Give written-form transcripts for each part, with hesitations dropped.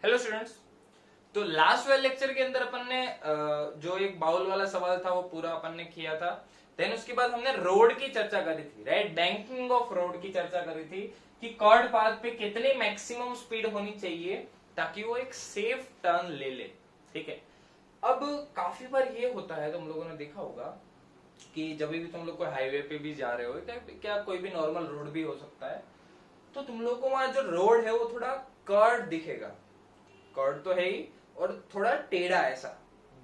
Hello students. तो last वाले lecture के अंदर अपन ने जो एक बाउल वाला सवाल था वो पूरा अपन ने किया था। देन उसके बाद हमने रोड की चर्चा करी थी, राइट। बैंकिंग ऑफ रोड की चर्चा करी थी कि कर्ड पाथ पे कितनी मैक्सिमम स्पीड होनी चाहिए ताकि वो एक सेफ टर्न ले ले। ठीक है। अब काफी बार ये होता है, तुम लोगों ने देखा होगा कि जब भी तुम लोग को हाईवे पे भी जा रहे हो क्या कोई भी नॉर्मल रोड भी हो सकता है, तो तुम लोग को वहां जो रोड है वो थोड़ा कर्ड दिखेगा। कर्ड तो है ही, और थोड़ा टेढ़ा ऐसा।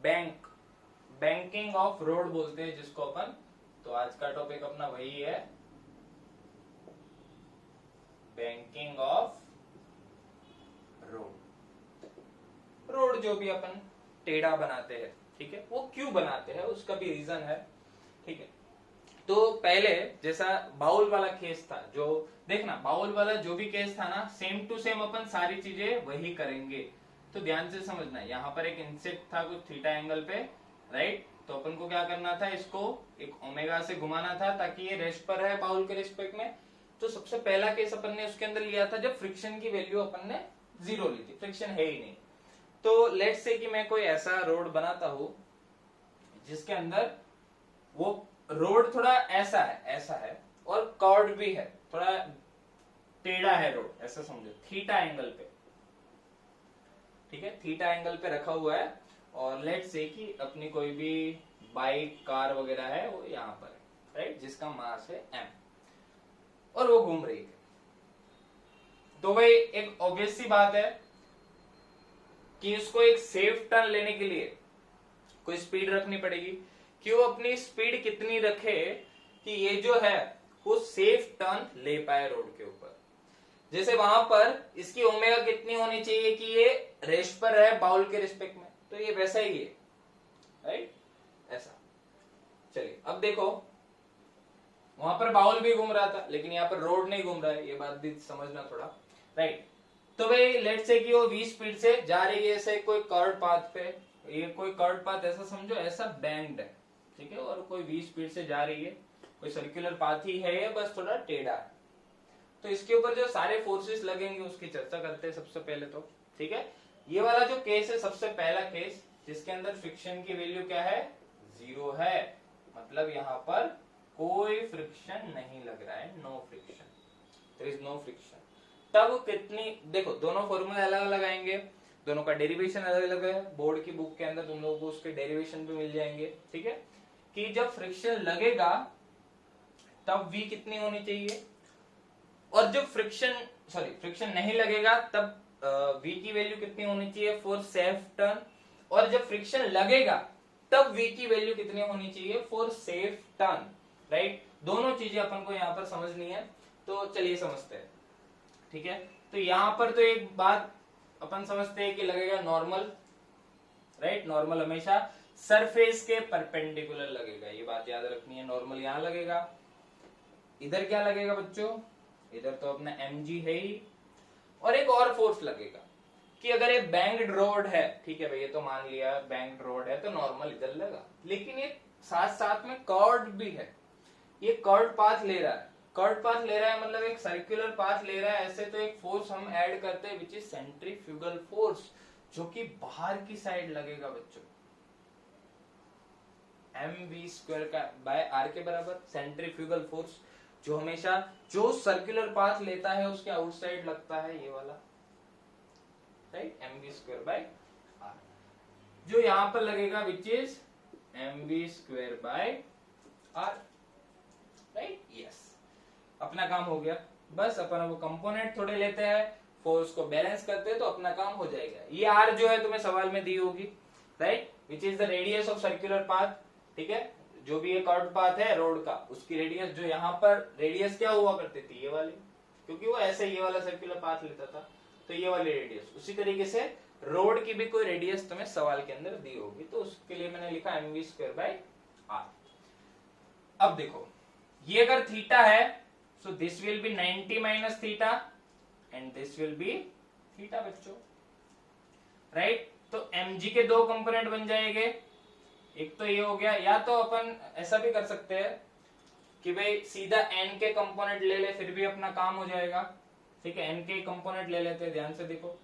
बैंकिंग ऑफ रोड बोलते हैं जिसको अपन। तो आज का टॉपिक अपना वही है, बैंकिंग ऑफ रोड। रोड जो भी अपन टेढ़ा बनाते हैं, ठीक है, वो क्यों बनाते हैं उसका भी रीजन है। ठीक है। तो पहले जैसा बाउल वाला केस था, जो देखना बाउल वाला जो भी केस था ना, सेम टू सेम अपन सारी चीजें वही करेंगे। तो ध्यान से समझना, यहाँ पर एक इंसेक्ट था कुछ थीटा एंगल पे, राइट। तो अपन को क्या करना था, इसको एक ओमेगा से घुमाना था ताकि ये रेस्ट पर है बाउल के रिस्पेक्ट में। तो सबसे पहला केस अपन ने उसके अंदर लिया था जब फ्रिक्शन की वैल्यू अपन ने 0 ली थी, फ्रिक्शन है ही नहीं। तो लेट्स से कि मैं कोई ऐसा रोड बनाता हूं जिसके अंदर वो रोड थोड़ा ऐसा है और कर्ड भी है, थोड़ा टेढ़ा है रोड, ऐसा समझो थीटा एंगल पे। ठीक है, थीटा एंगल पे रखा हुआ है। और लेट्स से कि अपनी कोई भी बाइक कार वगैरह है वो यहां पर है, राइट, जिसका मास है m, और वो घूम रही है। तो भाई एक ऑब्वियस सी बात है कि उसको एक सेफ टर्न लेने के लिए कोई स्पीड रखनी पड़ेगी कि वो अपनी स्पीड कितनी रखे कि ये जो है वो सेफ टर्न ले पाए रोड के ऊपर। जैसे वहां पर इसकी ओमेगा कितनी होनी चाहिए कि ये रेस्ट पर है बाउल के रिस्पेक्ट में, तो ये वैसा ही है, राइट, ऐसा। चलिए अब देखो, वहां पर बाउल भी घूम रहा था लेकिन यहाँ पर रोड नहीं घूम रहा है, ये बात भी समझना थोड़ा, राइट। तो भाई लेट्स से कि वो 20 स्पीड से जा रही है ऐसे कोई कर्ड पाथ पे। ये कोई कर्ड पाथ ऐसा समझो, ऐसा बैंड है, ठीक है, और कोई 20 स्पीड से जा रही है, कोई सर्कुलर पाथ ही है, बस थोड़ा टेढ़ा है। तो इसके ऊपर जो सारे फोर्सेस लगेंगे उसकी चर्चा करते हैं सबसे पहले तो। ठीक है, ये वाला जो केस है सबसे पहला केस जिसके अंदर फ्रिक्शन की वैल्यू क्या है, 0 है, मतलब यहाँ पर कोई फ्रिक्शन नहीं लग रहा है, no friction, there is no friction. तब कितनी, देखो दोनों फॉर्मूले अलग अलग आएंगे, दोनों का डेरिवेशन अलग अलग है, बोर्ड की बुक के अंदर तुम लोगों को उसके डेरिवेशन भी मिल जाएंगे। ठीक है, कि जब फ्रिक्शन लगेगा तब v कितनी होनी चाहिए, और जब फ्रिक्शन नहीं लगेगा तब v की वैल्यू कितनी होनी चाहिए फॉर सेफ टर्न, और जब फ्रिक्शन लगेगा तब v की वैल्यू कितनी होनी चाहिए फॉर सेफ टर्न, राइट। दोनों चीजें अपन को यहाँ पर समझनी है, तो चलिए समझते हैं। ठीक है, तो यहां पर तो एक बात अपन समझते हैं कि लगेगा नॉर्मल, राइट। नॉर्मल हमेशा सरफेस के परपेंडिकुलर लगेगा, ये बात याद रखनी है। नॉर्मल यहां लगेगा, इधर क्या लगेगा बच्चों, इधर तो अपना mg है ही, और एक और फोर्स लगेगा कि अगर ये बैंक्ड रोड है, ठीक है भाई, ये तो मान लिया बैंक्ड रोड है तो नॉर्मल इधर लगा, लेकिन ये साथ साथ में कर्व्ड भी है, ये कर्व्ड पाथ ले रहा है। कर्व्ड पाथ ले रहा है मतलब एक सर्कुलर पाथ ले रहा है ऐसे, तो एक फोर्स हम ऐड करते हैं विच इज सेंट्रीफ्यूगल फोर्स, जो कि बाहर की साइड लगेगा बच्चों, mv² का बाय r के बराबर। सेंट्रीफ्यूगल फोर्स जो हमेशा जो सर्कुलर पाथ लेता है उसके आउटसाइड लगता है, ये वाला, राइट, mv² बाय r, जो यहां पर लगेगा which is mv² by r, right, yes. अपना काम हो गया, बस अपन वो कंपोनेंट थोड़े लेते हैं, फोर्स को बैलेंस करते हैं तो अपना काम हो जाएगा। ये आर जो है तुम्हें सवाल में दी होगी, right, which is the radius of circular path. ठीक है, जो भी ये कर्व्ड पाथ है रोड का, उसकी रेडियस, जो यहाँ पर रेडियस क्या हुआ करती थी, ये वाली, क्योंकि वो ऐसे ये वाला सर्कुलर पाथ लेता था, तो ये वाली रेडियस। उसी तरीके से रोड की भी कोई रेडियस तुम्हें सवाल के अंदर दी होगी, तो उसके लिए मैंने लिखा mv² बाय r। अब देखो, ये अगर थीटा है so this will be 90 minus theta and this will be theta बच्चों, राइट। तो mg के दो कंपोनेंट बन जाएंगे, एक तो ये हो गया, या तो अपन ऐसा भी कर सकते हैं कि भाई सीधा n के कंपोनेंट ले ले, फिर भी अपना काम हो जाएगा। ठीक है, n के कंपोनेंट ले लेते हैं, ध्यान से देखो,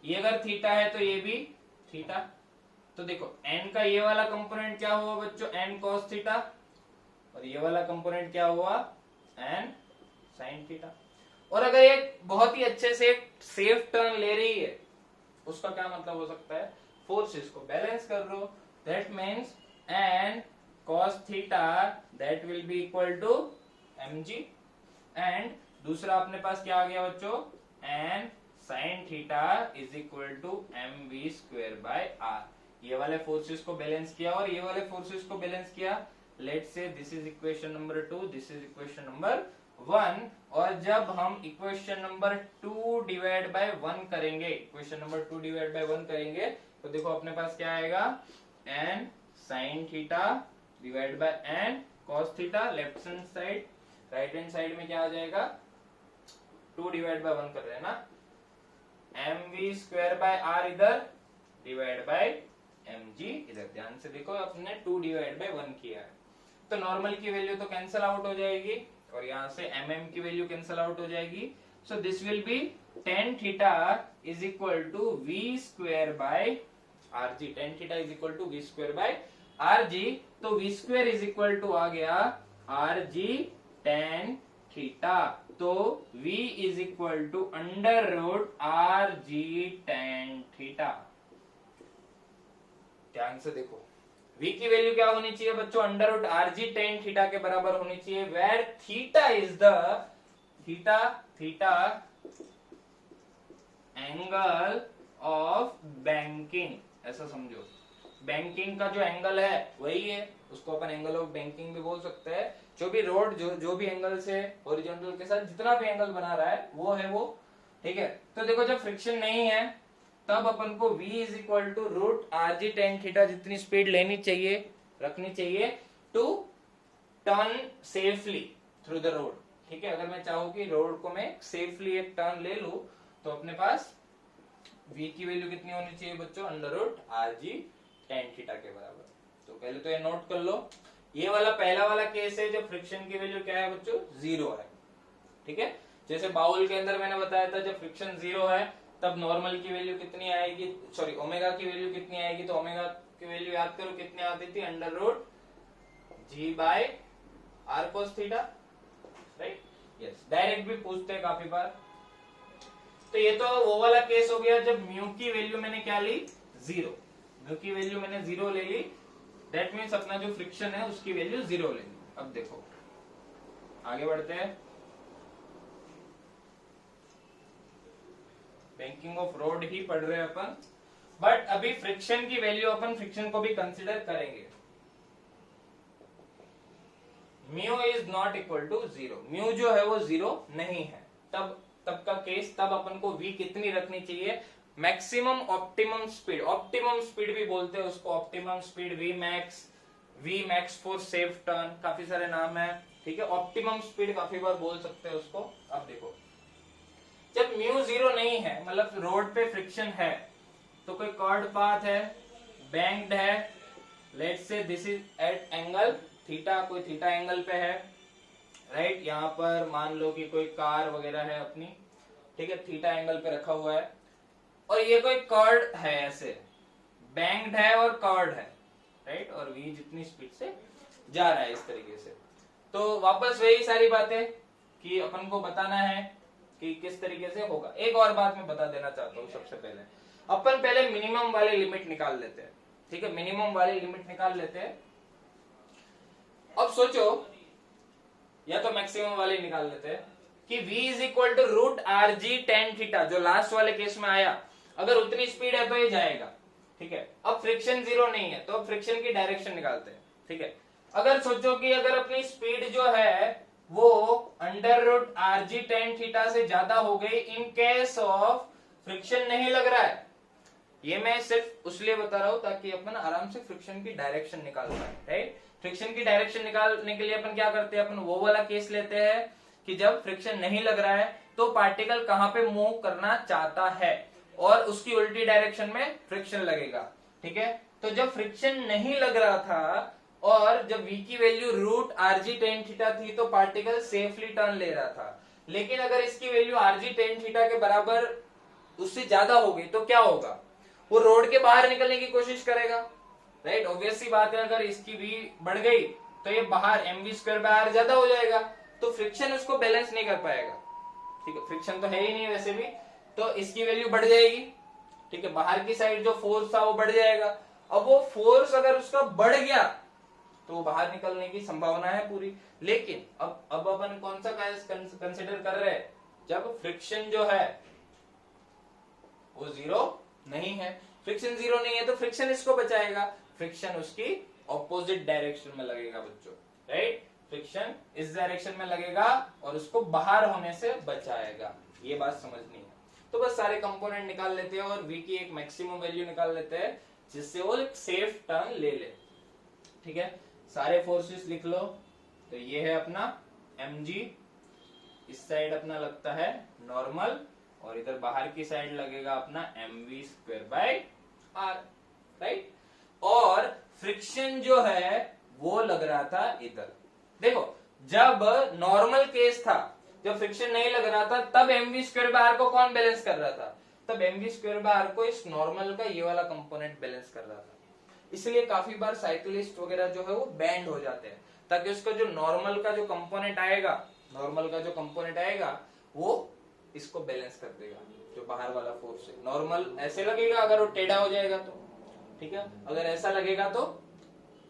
ये अगर थीटा है तो ये भी थीटा। तो देखो n का ये वाला कंपोनेंट क्या हुआ बच्चों, n cos थीटा, और ये वाला कंपोनेंट क्या हुआ, n sin थीटा। और अगर ये बहुत ही अच्छे से एक सेफ टर्न ले रही है, उसका क्या मतलब हो सकता है, फोर्सेस को बैलेंस कर लो, that means n cos theta that will be equal to mg, and दूसरा अपने पास क्या आ गया बच्चों, n sin theta is equal to mv square by r। ये वाले फोर्सेस को बैलेंस किया और ये वाले फोर्सेस को बैलेंस किया। Let's say this is equation number 2, this is equation number 1, और जब हम इक्वेशन नंबर 2 डिवाइड बाय 1 करेंगे, इक्वेशन नंबर 2 डिवाइड बाय 1 करेंगे तो देखो अपने पास क्या आएगा, n sin theta divide bye n cos theta, left hand side, right hand side में क्या आ जाएगा, 2 डिवाइड बाय 1 कर रहे हैं ना, mv स्क्वायर बाय r इधर डिवाइड बाय mg इधर। ध्यान से देखो अपने 2 डिवाइड बाय 1 किया है, तो नॉर्मल की वैल्यू तो कैंसिल आउट हो जाएगी और यहाँ से mm की वैल्यू कैंसिल आउट हो जाएगी। So this will be tan theta is equal to v square by rg, tan theta is equal to v square by rg। तो v square is equal to आ गया rg tan theta, तो v is equal to under root rg tan theta. ध्यान से देखो v की value क्या होनी चाहिए बच्चों, under root rg tan theta के बराबर होनी चाहिए, where theta is the theta angle of banking, ऐसा समझो, बैंकिंग का जो एंगल है वही है, उसको अपन एंगल ऑफ बैंकिंग भी बोल सकते हैं। जो भी रोड जो भी एंगल से हॉरिजॉन्टल के साथ जितना भी एंगल बना रहा है वो है वो, ठीक है। तो देखो जब फ्रिक्शन नहीं है तब अपन को v is equal to root rg tan theta जितनी स्पीड लेनी चाहिए, रखनी चाहिए to turn safely through the road, ठीक है। अगर मैं चाहूँ कि रोड को मैं सेफली एक टर्न ले लूं तो अपने पास v की वैल्यू कितनी होनी चाहिए बच्चों, under root rg tan theta के बराबर। तो पहले तो ये नोट कर लो, ये वाला पहला वाला केस है जब फ्रिक्शन की वैल्यू क्या है बच्चों, 0 है, ठीक है। जैसे बाउल के अंदर मैंने बताया था जब फ्रिक्शन 0 है तब नॉर्मल की वैल्यू कितनी आएगी, सॉरी ओमेगा की वैल्यू कितनी आएगी, तो ओमेगा की वैल्यू याद करो कितनी आती थी, under root g by r cos theta, right, yes. Direct भी पूछते हैं काफी बार। तो ये तो वो वाला केस हो गया जब म्यू की वैल्यू मैंने क्या ली, 0, म्यू की वैल्यू मैंने 0 ले ली, दैट मीन्स अपना जो फ्रिक्शन है उसकी वैल्यू 0 ले ली। अब देखो आगे बढ़ते हैं, बैंकिंग ऑफ रोड ही पढ़ रहे हैं अपन, बट अभी फ्रिक्शन की वैल्यू अपन फ्रिक्शन को भी कंसीडर करेंगे। Mu is not equal to 0, mu जो है वो 0 नहीं है, तब का केस, तब अपन को v कितनी रखनी चाहिए, maximum optimum speed, optimum speed भी बोलते हैं उसको, optimum speed v max for safe turn, काफी सारे नाम है, ठीक है। ऑप्टिमम स्पीड काफी बार बोल सकते हैं उसको। अब देखो जब म्यू 0 नहीं है, मतलब रोड पे फ्रिक्शन है, तो कोई कर्व्ड पाथ है, बैंक्ड है, let's say this is at angle theta, कोई थीटा एंगल पे है, राइट, यहाँ पर मान लो कि कोई कार वगैरह है अपनी, ठीक है, थीटा एंगल पे रखा हुआ है, और ये कोई कर्व्ड है, ऐसे बैंक्ड है और कर्व्ड है, राइट, और v जितनी स्पीड से जा रहा है इस तरीके से। तो वापस वही सारी बातें कि अपन को बताना है कि किस तरीके से होगा। एक और बात मैं बता देना चाहता हूँ, सबसे पहले अपन पहले मिनिमम वाले लिमिट निकाल लेते हैं, ठीक है, मिनिमम वाली लिमिट निकाल लेते हैं। अब सोचो, या तो मैक्सिमम वाली निकाल लेते हैं कि v is equal to root rg tan theta, जो लास्ट वाले केस में आया, अगर उतनी स्पीड है तो ये जाएगा, ठीक है। अब फ्रिक्शन 0 नहीं है तो अब फ्रिक्शन की डायरेक्शन निकालते हैं, ठीक है। अगर सोचो कि अगर अपनी स्पीड जो है वो under root rg tan theta से ज्यादा हो गई इन केस ऑफ फ्रिक्शन नहीं लग रहा है, ये मैं सिर्फ उसलिए बता रहा हूं ताकि अपन आराम से फ्रिक्शन की डायरेक्शन निकाल पाए, राइट। फ्रिक्शन की डायरेक्शन निकालने के लिए अपन क्या करते हैं, अपन वो वाला केस लेते हैं कि जब फ्रिक्शन नहीं लग रहा है तो पार्टिकल कहां पे मूव करना चाहता है और उसकी उल्टी डायरेक्शन में फ्रिक्शन लगेगा, ठीक है। तो जब फ्रिक्शन नहीं लग रहा था और जब v की value root rg tan theta थी तो पार्टिकल सेफली टर्न ले रहा था, लेकिन अगर इसकी वैल्यू rg tan थीटा के बराबर उससे ज्यादा हो गई तो क्या होगा, वो रोड के बाहर निकलने की कोशिश करेगा, राइट। ऑब्वियस सी बात है, अगर इसकी भी बढ़ गई तो ये बाहर mv² ज्यादा हो जाएगा, तो फ्रिक्शन उसको बैलेंस नहीं कर पाएगा, ठीक है। फ्रिक्शन तो है ही नहीं वैसे भी, तो इसकी वैल्यू बढ़ जाएगी, ठीक है। बाहर की साइड जो फोर्स था वो बढ़ जाएगा। अब वो फोर्स अगर उसका बढ़ गया तो वो बाहर निकलने की संभावना है पूरी। लेकिन अब अपन कौन सा कंसिडर कर रहे हैं, जब फ्रिक्शन जो है वो जीरो नहीं है। फ्रिक्शन जीरो नहीं है तो फ्रिक्शन इसको बचाएगा, फ्रिक्शन उसकी ऑपोजिट डायरेक्शन में लगेगा बच्चों, राइट। फ्रिक्शन इस डायरेक्शन में लगेगा और उसको बाहर होने से बचाएगा, ये बात समझनी है। तो बस सारे कंपोनेंट निकाल लेते हैं और v की एक मैक्सिमम वैल्यू निकाल लेते हैं, जिससे वो एक सेफ टर्न ले ले, ठीक है। सारे फोर्सेस लिख लो। तो ये है अपना mg, इस साइड अपना लगता है नॉर्मल, और इधर बाहर की साइड लगेगा अपना mv²/r, राइट। और फ्रिक्शन जो है वो लग रहा था इधर। देखो, जब नॉर्मल केस था, जब फ्रिक्शन नहीं लग रहा था, तब mv²/r को कौन बैलेंस कर रहा था, तब mv²/r को इस नॉर्मल का ये वाला कंपोनेंट बैलेंस कर रहा था। इसलिए काफी बार साइकिलिस्ट वगैरह जो है वो बैंड हो जाते हैं, ताकि उसका जो नॉर्मल का जो कंपोनेंट आएगा, वो इसको बैलेंस कर देगा, जो बाहर वाला फोर्स है। नॉर्मल ऐसे लगेगा अगर वो टेढ़ा हो जाएगा तो, ठीक है। अगर ऐसा लगेगा तो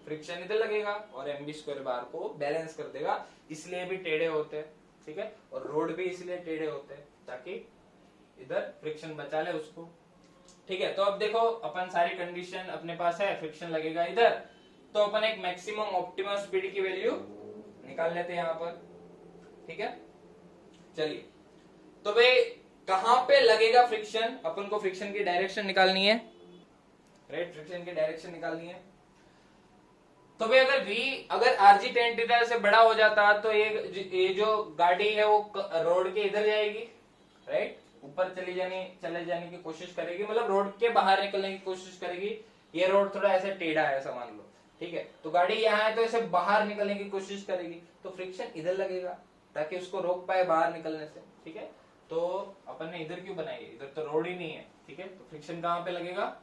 फ्रिक्शन इधर लगेगा और mv²/r को बैलेंस कर देगा, इसलिए भी टेढ़े होते हैं, ठीक है। और रोड भी इसलिए टेढ़े होते हैं ताकि इधर फ्रिक्शन बचा ले उसको, ठीक है। तो अब देखो, अपन सारी कंडीशन अपने पास है, फ्रिक्शन लगेगा इधर, तो अपन एक मैक्सिमम ऑप्टिमम स्पीड की वैल्यू निकाल लेते हैं यहां पर, ठीक है। चलिए, तो भाई कहां पे लगेगा फ्रिक्शन, अपन को फ्रिक्शन की डायरेक्शन निकालनी है, राइट। फ्रिक्शन की डायरेक्शन निकालनी है। तो भाई अगर आरजी tan थीटा से बड़ा हो जाता तो ये जो गाड़ी है वो रोड के इधर जाएगी, राइट, ऊपर चले जाने की कोशिश करेगी, मतलब रोड के बाहर निकलने की कोशिश करेगी। ये रोड थोड़ा ऐसे टेढ़ा है समझ लो, ठीक है। तो गाड़ी यहाँ है तो ऐसे बाहर निकलने की कोशिश करेगी, तो फ्रिक्शन इधर लगेगा ताकि उसको रोक पाए बाहर निकलने से, ठीक है। तो अपन ने इधर क्यों बनाई, इधर तो रोड ही नहीं है, ठीक है। तो फ्रिक्शन कहां पे लगेगा,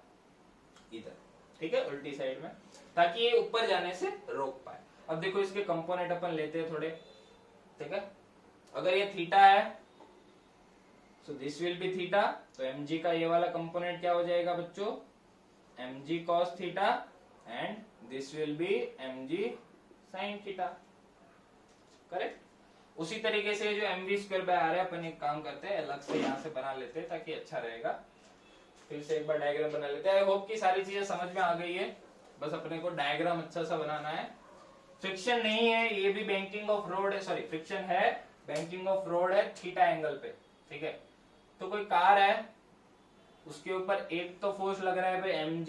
इधर, ठीक है, उल्टी साइड में, ताकि ये ऊपर जाने से रोक पाए। अब देखो, इसके कंपोनेंट अपन लेते हैं थोड़े, ठीक है। अगर ये थीटा है, सो दिस विल बी थीटा, तो mg का ये वाला कंपोनेंट क्या हो जाएगा बच्चों, mg cos theta, and this will B mg sin theta, correct. उसी तरीके से जो mv²/r है, अपन एक काम करते हैं, अलग से यहां से बना लेते हैं ताकि अच्छा रहेगा। फिर से एक बार डायग्राम बना लेते हैं। आई होप कि सारी चीजें समझ में आ गई है, बस अपने को डायग्राम अच्छा सा बनाना है। फ्रिक्शन नहीं है, ये भी बैंकिंग ऑफ रोड है, सॉरी फ्रिक्शन है, बैंकिंग ऑफ रोड है थीटा एंगल पे, ठीक है। तो कोई कार है, उसके ऊपर एक तो फोर्स लग रहा है भाई mg,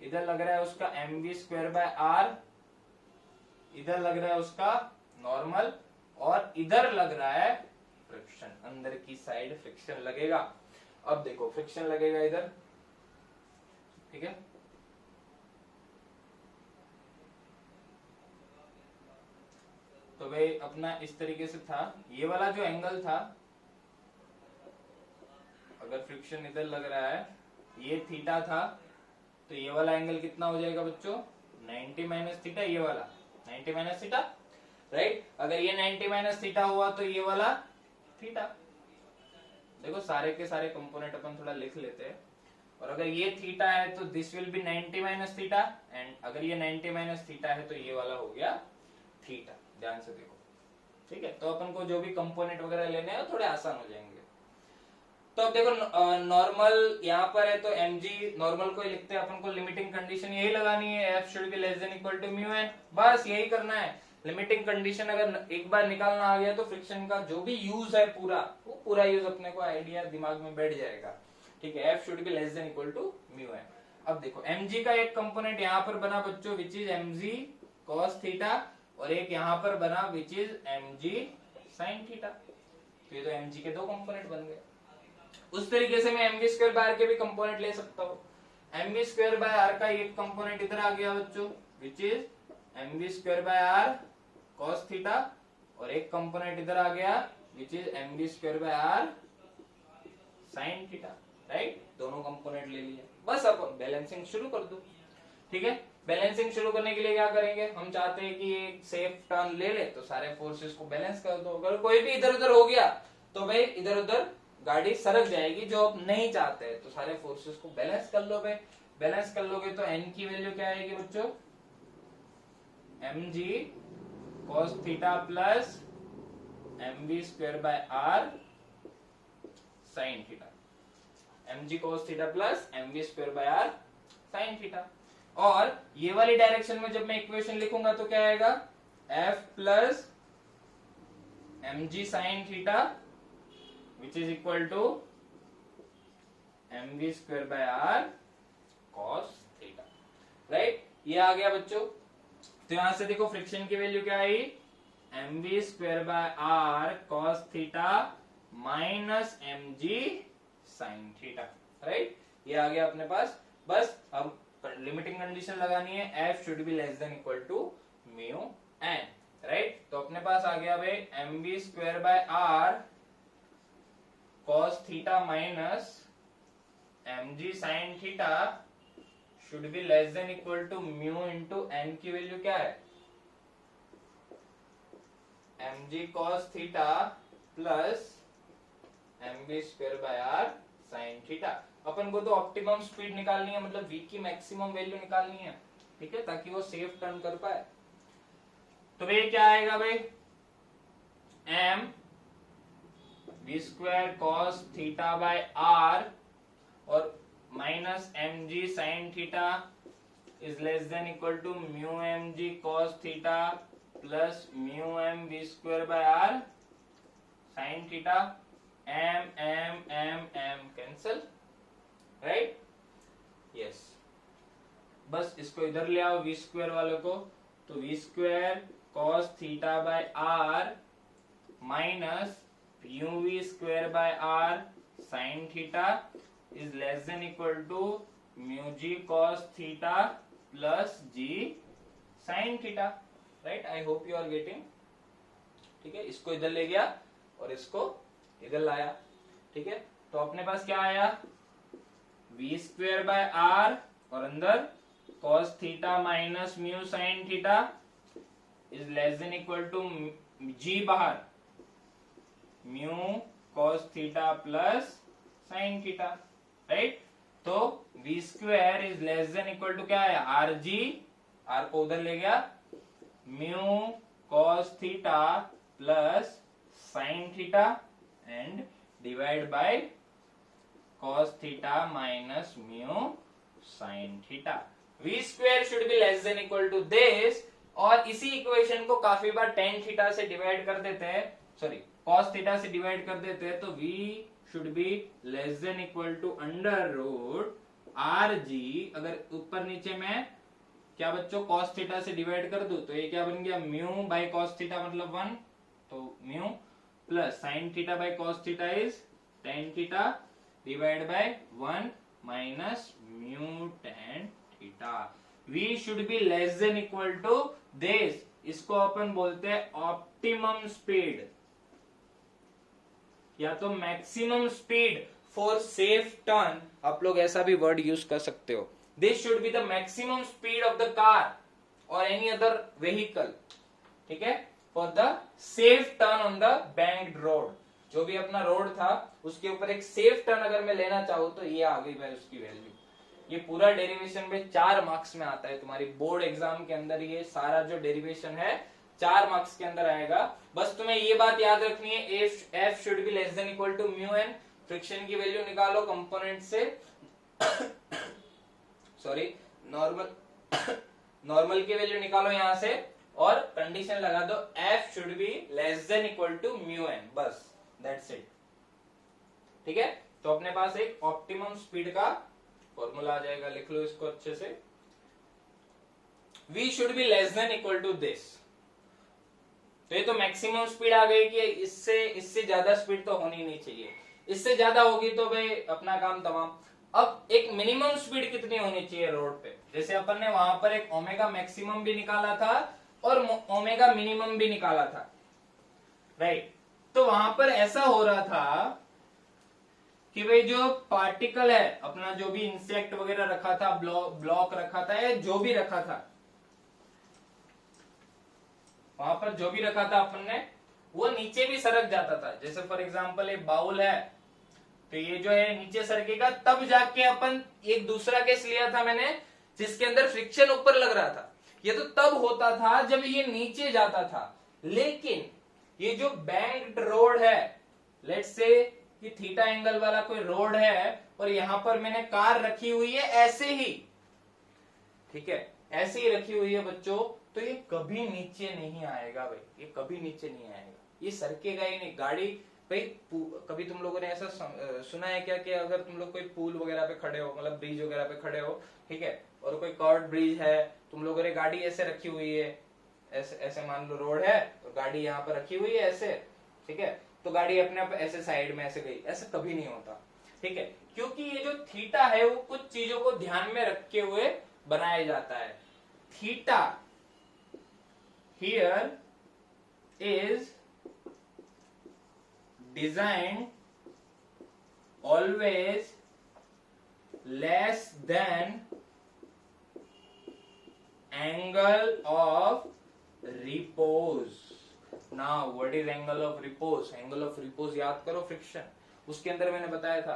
इधर लग रहा है उसका mv²/r, इधर लग रहा है उसका नॉर्मल, और इधर लग रहा है फ्रिक्शन, अंदर की साइड फ्रिक्शन लगेगा। अब देखो, फ्रिक्शन लगेगा इधर, ठीक है। तो भाई अपना इस तरीके से था, ये वाला जो एंगल था, अगर फ्रिक्शन इधर लग रहा है, ये थीटा था, तो ये वाला एंगल कितना हो जाएगा बच्चों, 90 माइनस थीटा, ये वाला 90 माइनस थीटा, राइट। अगर ये 90 माइनस थीटा हुआ तो ये वाला थीटा। देखो, सारे के सारे कंपोनेंट अपन थोड़ा लिख लेते हैं। और अगर ये थीटा है तो this will B 90 minus theta, and अगर ये 90 माइनस थीटा है तो ये वाला हो गया थीटा। ध्यान से देखो, ठीक है। तो अपन को जो भी कंपोनेंट वगैरह लेने हैं थोड़े आसान हो जाएंगे। तो अब देखो, नॉर्मल यहाँ पर है तो mg, नॉर्मल को ही लिखते हैं, अपन को लिमिटिंग कंडीशन यही लगानी है, f should be less than equal to μn, बस यही करना है। लिमिटिंग कंडीशन अगर एक बार निकालना आ गया तो फ्रिक्शन का जो भी यूज है पूरा यूज अपने को आइडिया दिमाग में बैठ जाएगा, ठीक है। f should be less than equal to μn। अब देखो, mg का एक कंपोनेंट यहाँ पर बना बच्चों, which is mg cos theta, और एक यहाँ पर बना which is mg sin theta. तो ये तो mg के दो कंपोनेंट बन गए। उस तरीके से मैं mv²/r के भी कंपोनेंट ले सकता हूँ। mv²/r का एक कंपोनेंट इधर आ गया बच्चों, which is mv²/r cos theta, और एक कंपोनेंट इधर आ गया which is mv²/r sine theta, right. दोनों कंपोनेंट ले लिए, बस अब बैलेंसिंग शुरू कर दो। ठीक है, बैलेंसिंग शुरू करने के लिए क्या करेंगे, हम चाहते हैं कि एक सेफ टर्न ले ले तो सारे फोर्सेस को बैलेंस कर दो। अगर कोई भी इधर उधर हो गया तो भाई इधर उधर गाड़ी सरक जाएगी, जो आप नहीं चाहते हैं। तो सारे फोर्सेस को बैलेंस कर लो भाई। बैलेंस कर लोगे तो एन की वैल्यू क्या आएगी बच्चों, mg cos theta plus mv square by r sin theta. mg cos theta plus mv square by r sin theta. और ये वाली डायरेक्शन में जब मैं इक्वेशन लिखूंगा तो क्या आएगा, f plus mg sin theta which is equal to mv square by r cos theta, right. ये आ गया बच्चों। तो यहां से देखो फ्रिक्शन की वैल्यू क्या आई, mv square by r cos theta minus mg sin theta, right. ये आ गया अपने पास। बस अब लिमिटिंग कंडीशन लगानी है, f should be less than equal to mu n, right. तो अपने पास आ गया भाई mv square by r cos theta minus mg sin theta should be less than equal to mu into n की value क्या है, mg cos theta plus mv square by r sin theta. अपन को तो ऑप्टिमम स्पीड निकालनी है, मतलब v की मैक्सिमम वैल्यू निकालनी है, ठीक है, ताकि वो सेफ टर्न कर पाए। तो वे क्या आएगा भाई, m v square cos theta by r और minus mg sin theta is less than equal to mu mg cos theta plus mu m v square by r sin theta. m cancel, right, yes. बस इसको इधर ले आओ v square वाले को, तो v square cos theta by r minus mu v square by r sin theta is less than equal to mu g cos theta plus g sin theta, right? I hope you are getting, ठीक है। इसको इधर ले गया और इसको इधर लाया, ठीक है। तो अपने पास क्या आया, v स्क्वायर बाय r और अंदर cos theta minus mu sin theta is less than equal to g बाहर mu cos theta plus sin theta, right. तो v square is less than equal to क्या है, आर जी, आर को उधर ले गया, mu cos theta plus sin theta and divide by cos theta minus mu sin theta. v square should be less than equal to this, और इसी equation को काफी बार tan थीटा से डिवाइड कर देते हैं, सॉरी cos थीटा से divide कर देते हैं, तो v should be less than equal to under root R G. अगर ऊपर नीचे में क्या बच्चों cos थीटा से डिवाइड कर दूं तो ये क्या बन गया, म्यू बाय cos थीटा मतलब 1, तो mu plus sin theta by cos theta is tan theta divide by 1 माइनस mu tan theta. v should be less than equal to this, इसको अपन बोलते हैं ऑप्टिमम स्पीड या तो maximum speed for safe turn, आप लोग ऐसा भी वर्ड यूज कर सकते हो। This should be the maximum speed of the car और एनी अदर व्हीकल, ठीक है, for the safe turn on the banked road. जो भी अपना रोड था उसके ऊपर एक सेफ टर्न अगर मैं लेना चाहूँ तो ये आ गई भाई उसकी वैल्यू। ये पूरा डेरिवेशन में 4 मार्क्स में आता है, तुम्हारी बोर्ड एग्जाम के अंदर ये सारा जो डेरिवेशन है 4 मार्क्स के अंदर आएगा। बस तुम्हें ये बात याद रखनी है, F should be less than equal to mu N. Friction की वैल्यू निकालो कंपोनेंट से सॉरी नॉर्मल की वैल्यू निकालो यहां से और कंडीशन लगा दो F should be less than equal to mu N, बस दैट्स इट, ठीक है। तो अपने पास एक ऑप्टिमम स्पीड का फॉर्मूला आ जाएगा, लिख लो इसको अच्छे से। v should be less than equal to this, तो ये तो मैक्सिमम स्पीड आ गई कि इससे ज्यादा स्पीड तो होनी नहीं चाहिए, इससे ज्यादा होगी तो भाई अपना काम तमाम। अब एक मिनिमम स्पीड कितनी होनी चाहिए रोड पे, जैसे अपन ने वहां पर एक ओमेगा मैक्सिमम भी निकाला था और ओमेगा मिनिमम भी निकाला था, राइट। तो वहां पर ऐसा हो रहा था कि भाई जो पार्टिकल है अपना, जो भी इंसेक्ट वगैरह रखा था, ब्लॉक रखा था या जो भी रखा था, वहां पर जो भी रखा था अपन ने, वो नीचे भी सरक जाता था। जैसे फॉर एग्जांपल एक बाउल है, तो ये जो है नीचे सरकेगा, तब जाके अपन एक दूसरा केस लिया था मैंने जिसके अंदर फ्रिक्शन ऊपर लग रहा था। ये तो तब होता था जब ये नीचे जाता था। लेकिन ये जो बैंक्ड रोड है, लेट्स से कि थीटा एंगल वाला कोई रोड है और यहां पर मैंने कार रखी हुई है ऐसे ही, ठीक है, ऐसे ही रखी हुई है बच्चों, तो ये कभी नीचे नहीं आएगा भाई, ये कभी नीचे नहीं आएगा, ये सरकेगा ही नहीं। गाड़ी भाई, कभी तुम लोगों ने ऐसा सुना है क्या कि अगर तुम लोग कोई पुल वगैरह पे खड़े हो, मतलब ब्रिज वगैरह पे खड़े हो, ठीक है, और कोई कर्व्ड ब्रिज है, तुम लोगों ने गाड़ी ऐसे रखी हुई है, ऐसे ऐसे मान लो रोड है और गाड़ी यहाँ पर रखी हुई है ऐसे, ठीक है, तो गाड़ी अपने आप ऐसे साइड में ऐसे गई, ऐसा कभी नहीं होता, ठीक है, क्योंकि ये जो थीटा है वो कुछ चीजों को ध्यान में रखे हुए बनाया जाता है। Theta here is design always less than angle of repose. Now what is angle of repose? Angle of repose याद करो, फ्रिक्शन। उसके अंदर मैंने बताया था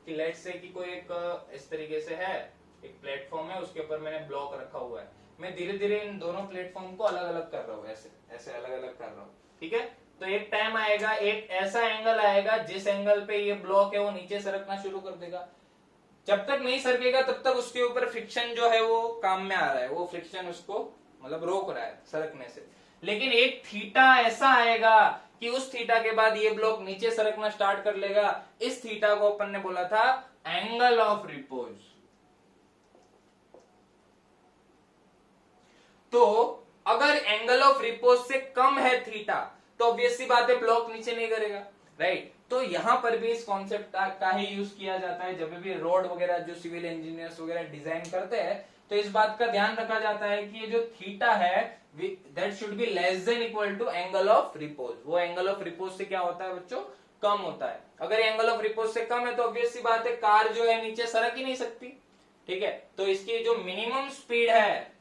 कि लेट्स से कि कोई एक इस तरीके से है, एक प्लेटफॉर्म है, उसके ऊपर मैंने ब्लॉक रखा हुआ है, मैं धीरे धीरे इन दोनों प्लेटफॉर्म को अलग अलग कर रहा हूँ, ऐसे ऐसे अलग अलग कर रहा हूँ, ठीक है, तो एक टाइम आएगा, एक ऐसा एंगल आएगा जिस एंगल पे ये ब्लॉक है वो नीचे सरकना शुरू कर देगा। जब तक नहीं सरकेगा तब तक उसके ऊपर फ्रिक्शन जो है वो काम में आ रहा है, वो फ्रिक्शन उसको मतलब रोक रहा है सरकने से। लेकिन एक थीटा ऐसा आएगा कि उस थीटा के बाद ये ब्लॉक नीचे सरकना स्टार्ट कर लेगा। इस थीटा को अपन ने बोला था एंगल ऑफ रिपोज। तो अगर एंगल ऑफ रिपोज से कम है थीटा, तो ऑब्वियस सी बात है ब्लॉक नीचे नहीं करेगा, राइट। तो यहां पर भी इस कॉन्सेप्ट का ही यूज किया जाता है। जब भी रोड वगैरह जो सिविल इंजीनियर्स वगैरह डिजाइन करते हैं, तो इस बात का ध्यान रखा जाता है कि ये जो थीटा है that should be less than equal to angle of repose. वो एंगल ऑफ रिपोज से क्या होता है बच्चों? कम होता है। अगर एंगल ऑफ रिपोज से कम है तो ऑब्वियस सी बात है कार जो है नीचे सरक ही नहीं सकती, ठीक है। तो इसकी जो मिनिमम स्पीड है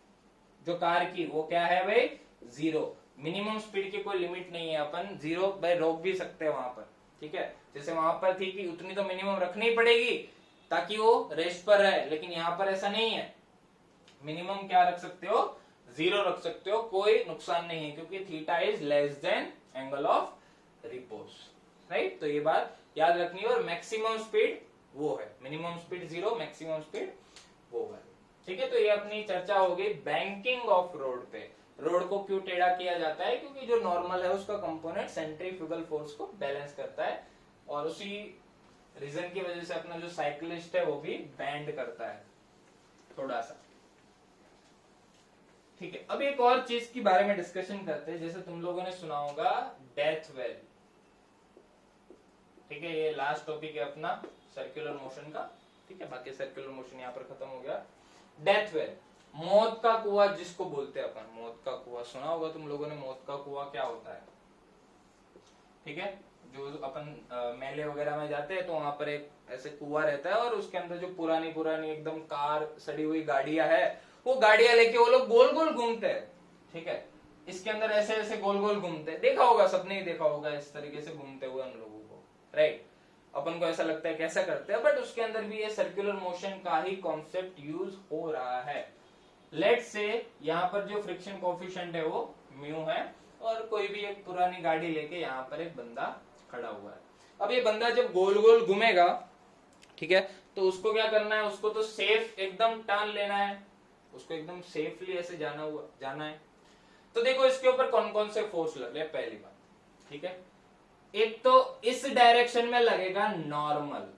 जो कार की, वो क्या है भाई? 0। मिनिमम स्पीड की कोई लिमिट नहीं है, अपन 0 बाय रोक भी सकते हैं वहां पर, ठीक है। जैसे वहां पर थी कि उतनी तो मिनिमम रखनी पड़ेगी ताकि वो रेस्ट पर रहे, लेकिन यहाँ पर ऐसा नहीं है। मिनिमम क्या रख सकते हो? 0 रख सकते हो, कोई नुकसान नहीं है, क्योंकि theta is less then angle of repose, right. तो ये बात याद रखनी है। और मैक्सिमम स्पीड वो है, मिनिमम स्पीड 0, मैक्सिमम स्पीड वो है, ठीक है। तो ये अपनी चर्चा हो गई बैंकिंग ऑफ रोड पे। रोड को क्यों टेढ़ा किया जाता है? क्योंकि जो नॉर्मल है उसका कंपोनेंट सेंट्रीफ्यूगल फोर्स को बैलेंस करता है, और उसी रीजन की वजह से अपना जो साइक्लिस्ट है वो भी बैंड करता है थोड़ा सा, ठीक है। अब एक और चीज के बारे में डिस्कशन करते हैं। जैसे तुम लोगों ने सुना होगा डेथ वेल, ठीक है। ये लास्ट टॉपिक है अपना सर्कुलर मोशन का, ठीक है। बाकी सर्कुलर मोशन यहाँ पर खत्म हो गया। डेथ वेल, मौत का कुआं जिसको बोलते हैं अपन, मौत का कुआं सुना होगा तुम लोगों ने। मौत का कुआं क्या होता है? ठीक है, जो अपन मेले वगैरह में जाते हैं तो वहां पर एक ऐसे कुआं रहता है, और उसके अंदर जो पुरानी पुरानी एकदम कार सड़ी हुई गाड़ियां है, वो गाड़ियां लेके वो लोग गोल गोल घूमते हैं, ठीक है। इसके अंदर ऐसे ऐसे गोल गोल घूमते हैं, देखा होगा, सबने ही देखा होगा इस तरीके से घूमते हुए हम लोगों को, राइट। अपन को ऐसा लगता है कैसा करते हैं, बट उसके अंदर भी ये सर्कुलर मोशन का ही कॉन्सेप्ट यूज हो रहा है। लेट से यहाँ पर जो फ्रिक्शन कोफिशिएंट है वो म्यू है, और कोई भी एक पुरानी गाड़ी लेके यहाँ पर एक बंदा खड़ा हुआ है। अब ये बंदा जब गोल गोल घूमेगा, ठीक है, तो उसको क्या करना है? उसको तो सेफ एकदम टर्न लेना है, उसको एकदम सेफली ऐसे जाना है। तो देखो इसके ऊपर कौन कौन से फोर्स लग रहे हैं। पहली बात, ठीक है, एक तो इस डायरेक्शन में लगेगा नॉर्मल।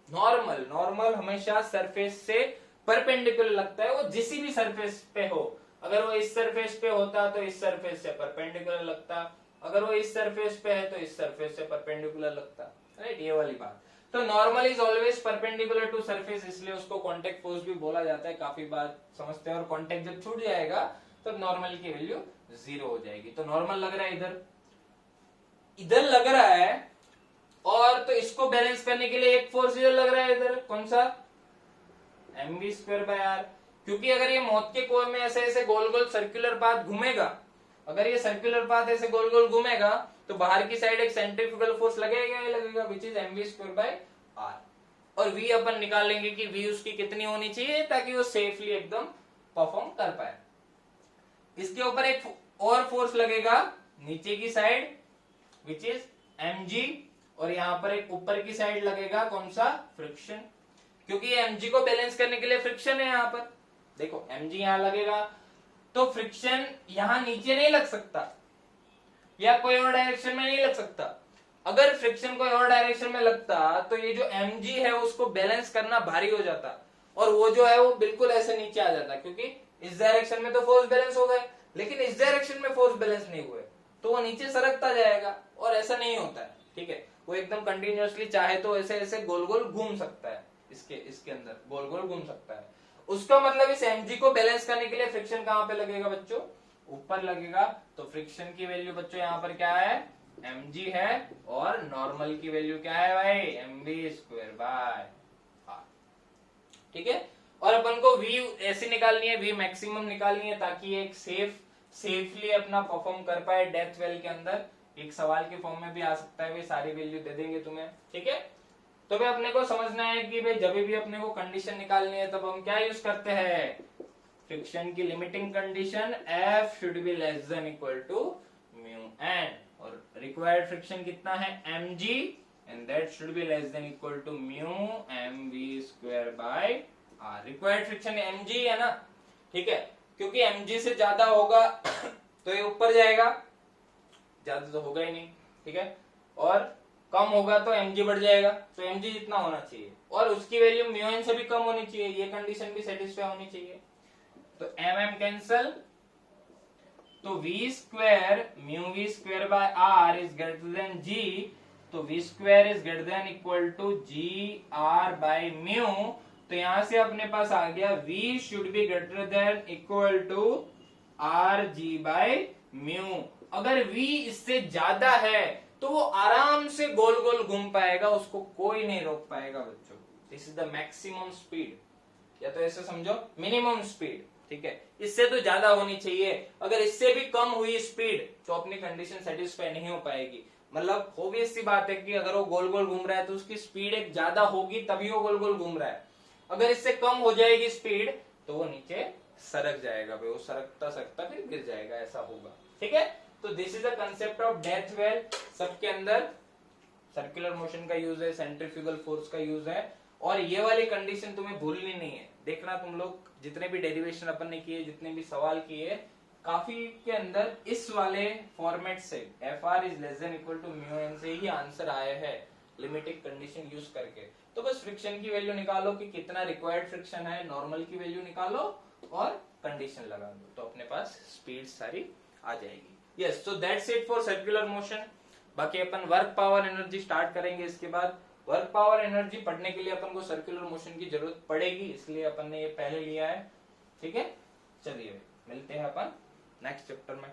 नॉर्मल हमेशा सरफेस से परपेंडिकुलर लगता है, वो जिस भी सरफेस पे हो। अगर वो इस सरफेस पे होता तो इस सरफेस से परपेंडिकुलर लगता, अगर वो इस सरफेस पे है तो इस सरफेस से परपेंडिकुलर लगता, राइट। ये वाली बात। तो normal is always perpendicular to surface, इसलिए उसको कांटेक्ट फोर्स भी बोला जाता है। काफी बार समझते हैं। और कांटेक्ट जब छूट जाएगा तो नॉर्मल की वैल्यू 0 हो जाएगी। तो नॉर्मल लग रहा है इधर लग रहा है, और तो इसको बैलेंस करने के लिए एक फोर्स इधर लग रहा है, इधर कौन सा, mv²/r। क्योंकि अगर ये मौत के कुएं में ऐसे ऐसे गोल गोल सर्कुलर पाथ घूमेगा, अगर ये सर्कुलर पाथ ऐसे गोल गोल घूमेगा तो बाहर की साइड एक सेंट्रीफ्यूगल फोर्स लगेगा ही लगेगा, विच इज mv²/r। और v अपन निकाल लेंगे कि v उसकी कितनी होनी चाहिए ताकि वो सेफली एकदम परफॉर्म कर पाए। इसके ऊपर एक और फोर्स लगेगा नीचे की साइड, विच इज mg, और यहां पर एक ऊपर की साइड लगेगा कौन सा, फ्रिक्शन। क्योंकि ये mg को बैलेंस करने के लिए फ्रिक्शन है, यहां पर देखो mg यहां लगेगा तो फ्रिक्शन यहां नीचे नहीं लग सकता या कोई और डायरेक्शन में नहीं लग सकता। अगर फ्रिक्शन कोई और डायरेक्शन में लगता तो ये जो mg है उसको बैलेंस करना भारी हो जाता और वो जो है वो बिल्कुल ऐसे नीचे आ जाता, क्योंकि इस डायरेक्शन में तो फोर्स बैलेंस हो गए लेकिन इस डायरेक्शन में फोर्स बैलेंस नहीं हुए तो वो नीचे सरकता जाएगा, और ऐसा नहीं होता है, ठीक है। वो एकदम कंटिन्यूअसली चाहे तो ऐसे ऐसे गोल गोल घूम सकता है, इसके अंदर गोल गोल घूम सकता है। उसका मतलब इस mg को बैलेंस करने के लिए फ्रिक्शन कहां पे लगेगा बच्चों, ऊपर लगेगा। तो फ्रिक्शन की वैल्यू बच्चों यहाँ पर क्या है, mg है, और नॉर्मल की वैल्यू क्या है भाई, mv²/r, ठीक है। और अपन को v ऐसी निकालनी है, v मैक्सिमम निकालनी है ताकि एक सेफली अपना परफॉर्म कर पाए डेथ वेल के अंदर। एक सवाल के फॉर्म में भी आ सकता है, भाई सारी वैल्यू दे देंगे तुम्हें, ठीक है। तो भाई अपने को समझना है कि भाई जब भी अपने को कंडीशन निकालनी है तब हम क्या यूज करते हैं, फ्रिक्शन की limiting condition F should be less than equal to μn, और रिक्वायर्ड फ्रिक्शन कितना है mg, and that should be less than equal to μmv²/r। Required friction mg है ना, ठीक है, क्योंकि mg से ज्यादा होगा तो ये ऊपर जाएगा, ज्यादा तो होगा ही नहीं, ठीक है, और कम होगा तो mg बढ़ जाएगा, तो mg जितना होना चाहिए और उसकी वैल्यू μn से भी कम होनी चाहिए, ये कंडीशन भी सेटिस्फाई होनी चाहिए। तो mm कैंसल, तो v² μv²/r is greater then g, तो v² is greater than equal to gr/μ। तो यहां से अपने पास आ गया v should be greater than equal to rg/μ। अगर v इससे ज्यादा है तो वो आराम से गोल गोल घूम पाएगा, उसको कोई नहीं रोक पाएगा बच्चों। This is the maximum speed, या तो ऐसे समझो मिनिमम स्पीड, ठीक है। इससे तो ज्यादा होनी चाहिए, अगर इससे भी कम हुई स्पीड तो अपनी कंडीशन सेटिस्फाई नहीं हो पाएगी। मतलब ऑब्वियस सी बात है कि अगर वो गोल गोल घूम रहा है तो उसकी स्पीड एक ज्यादा होगी तभी वो गोल गोल घूम रहा है। अगर इससे कम हो जाएगी स्पीड तो वो नीचे सरक जाएगा, भाई वो सरकता सरकता फिर गिर जाएगा, ऐसा होगा, ठीक है। तो this is the concept of death well. सबके अंदर सर्कुलर मोशन का यूज है, सेंट्रीफ्यूगल फोर्स का यूज है, और ये वाली कंडीशन तुम्हें भूलनी नहीं है। देखना तुम लोग जितने भी डेरिवेशन अपन ने किए, जितने भी सवाल किए, काफी के अंदर इस वाले फॉर्मेट से Fr is less than equal to μn से ही आंसर आया है, लिमिटिंग कंडीशन यूज करके। तो बस फ्रिक्शन की वैल्यू निकालो कि कितना रिक्वायर्ड फ्रिक्शन है, नॉर्मल की वैल्यू निकालो और कंडीशन लगा दो, तो अपने पास स्पीड सारी आ जाएगी। Yes, so that's it for circular motion. बाकी अपन वर्क पावर एनर्जी स्टार्ट करेंगे इसके बाद। वर्क पावर एनर्जी पढ़ने के लिए अपन को सर्कुलर मोशन की जरूरत पड़ेगी, इसलिए अपन ने ये पहले लिया है, ठीक है। चलिए मिलते हैं अपन नेक्स्ट चैप्टर में।